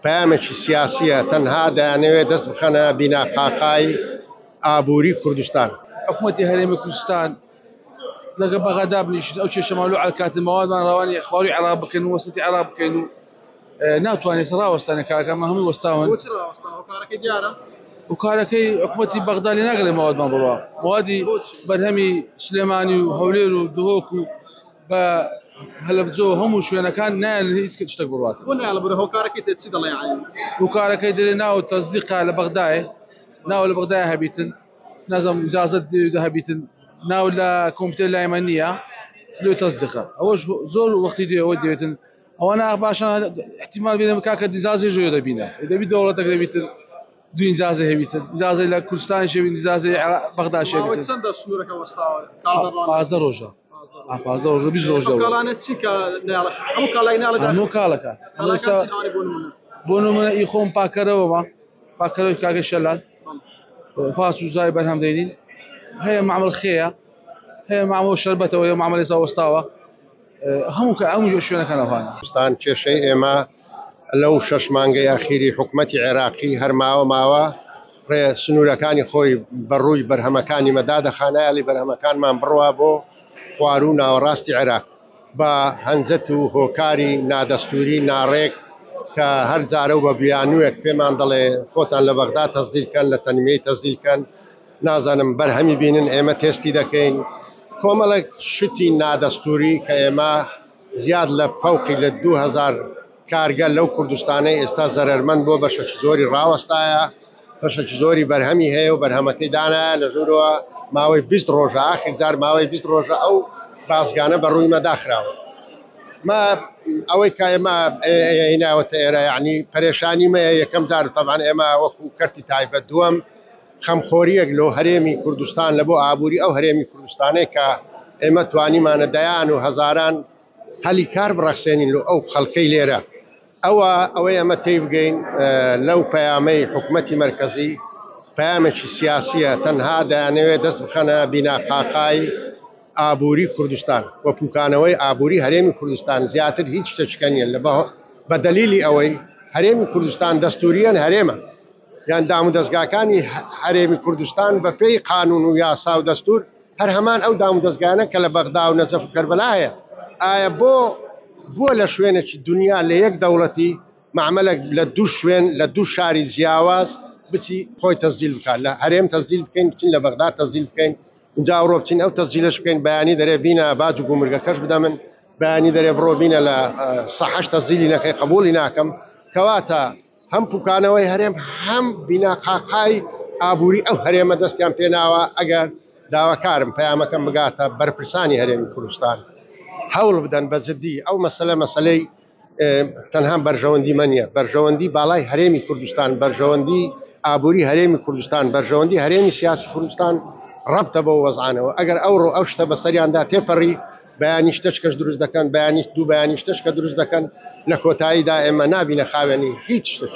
پەیامێکی سیاسیە تەنها دەیانەوێت دەست بخەنە بیناقاقای ئابووری کوردستان. حکوومەتی هەرێمی کوردستان لەگە بەغەدا بنیشن ئەو چێشەمالوو عەلکاتی ماوەدمان ڕەوانی خواروی عێراق بکەن و وەسەتی عێراق بکەن و ناتوانێت ڕاوەستانە کارەکەمان هەمووی وەستاون. و کارەکەی حکوومەتی بەغدا لێ ناگەڵێ ماوەدمان بڕوا موادی بەرهەمی سلێمانی و هەولێر و دهۆک و بە هەلەبجە و هەموو شوێنەکان نایان هیچ شتێک بڕواتە. هۆکارەکەی دەڵێ ناو تەزدیقا لە بەغدایە، ناو لە بەغدایە هەبیتن، نازانم ئیجازەت هەبیتن، ناو لە کۆمیتەی لایمەن نییە لێ تەزدیقە. ئەوەش زۆر وەختی دێەوە دەوێتن ئەوانە باشە احتیمال بێنم کاکە دیزازی ژۆ دەبینە دەبی دەوڵەتێک دەبیتن دوو ئیجازە هەبیتن، ئیجازەی لە کوردستانی شێوی ئیجازەی بەغدا شێوی 15 ڕۆژە 15 ڕۆژە 20 ڕۆژە هەموو کاڵەکە بۆ نمونە ئی خۆم پاکەرەوەمە پاکەرەوەی کاگە شەلال فاس و زای بەرهەم دەینین هەیە معمەل خێیە هەیە معمەل شەربەتەوە هەیە معمەلی ساوەستاوە هەموو شوێنەکە نەوانە. کوردستان کێشەی ئێمە لەو 6 مانگەی ئاخیری حکوومەتی عێراقی هەرماوە ماوە ڕێ سنوورەکانی خۆی بەڕووی بەرهەمەکانی مەدادەخانایالی بەرهەمەکانمان بڕوا بۆ خوار و ناوەڕاستی عێراق بە هەنجەت و هۆکاری نادەستوری ناڕێک کە هەر جارە و بە بیانوویەک پێمان دەڵێ خۆتان لە بەغدا تەزدیلکەن لە تەنمیەی تەزدیلکەن نازانم بەرهەمی بینن ئێمە تێستی دەکەین کۆمەڵێک شتی نادەستوری کە ئێمە زیاد لە فەوقی لە 2000 کارگەر لەو کوردستانەی ئێستا زەرەرمەند بۆ بەشێکی زۆری ڕاوەستایە بەشێکی زۆری بەرهەمی هەیە و بەرهەمەکەی دانایە لە ژوورەوە ماوەی 20 ڕۆژە ئاخر جار ماوەی 20 ڕۆژە ئەو بازگانە بەڕووی مەداخراوە. ئەوەی کە ئێمە هێناوەتە ئێرە یعنی پەرێشانی مەیە یەکەم جار تەبعاً ئێمە وەکو کەرتی تایبەت دووەم خەمخۆریەک لۆ هەرێمی کوردستان لە بۆ ئابووری ئەو هەرێمی کوردستانەی کە ئێمە توانیمانە دەیان و هەزاران هەلی کار بڕەخسێنین لە ئەو خەڵکەی لێرە ئەوەی ئەمە تێی بگەین لەو پەیامەی حکوومەتی مەرکەزی پەیامێکی سیاسیە تەنها دەیانەوێت دەست بخەنە بیناقاقای ئابووری کوردستان وە پوکانەوەی ئابووری هەرێمی کوردستان زیاتر هیچ شتێکیان لە بە دەلیلی ئەوەی هەرێمی کوردستان دەستوریان هەرێمە یان دام و دەستگاکانی هەرێمی کوردستان بە پێی قانون و یاسا و دەستور هەر هەمان ئەو دام و دەستگانە کە لە بەغدا و نەجەف و کەربەلایە ئایا بۆ لە شوێنێکی دنیا لە یەک دەوڵەتی معمەلێک لە دوو شوێن لە دوو شاری جیاواز بچی خۆی تەزدیل بکات لە هەرێم تەزدیل بکەین بچین لە بەغدا تەزدیل بکەین اینجا ئەوڕۆ بچین ئەو تەزدیلش بکەین بەیانی دەرێ بینە باج و گومرگەکەش بدەمن بەیانی دەرێ بڕۆ بینە لە سەحەش تەزدیلی نەکەی قبولی ناکەم کەواتە هەم پوکانەوەی هەرێم هەم بیناقاقای ئابووری ئەو هەرێمە دەستیان پێناوە ئەگەر داواکارم پەیامەکەم بگاتە بەرپرسانی هەرێمی کوردستان هەوڵ بدەن بە جددی ئەو مەسەلەی تەنها بەرژەوەندی منیە بەرژەوەندی باڵای هەرێمی کوردستان بەرژەوەندی ئابووری هەرێمی کوردستان بەرژەوەندی هەرێمی سیاسی کوردستان ڕەبتە بۆ وەزعانەوە ئەگەر ئەوڕۆ ئەو شتە بەسەریاندا تێپەڕی بەیانی شتەشکەش دروست دەکەن بەیانی دوو بەیانی شتەشکە دروست دەکەن لە کۆتاییدا ئێمە نابینە خاوێنی هیچ شتێک.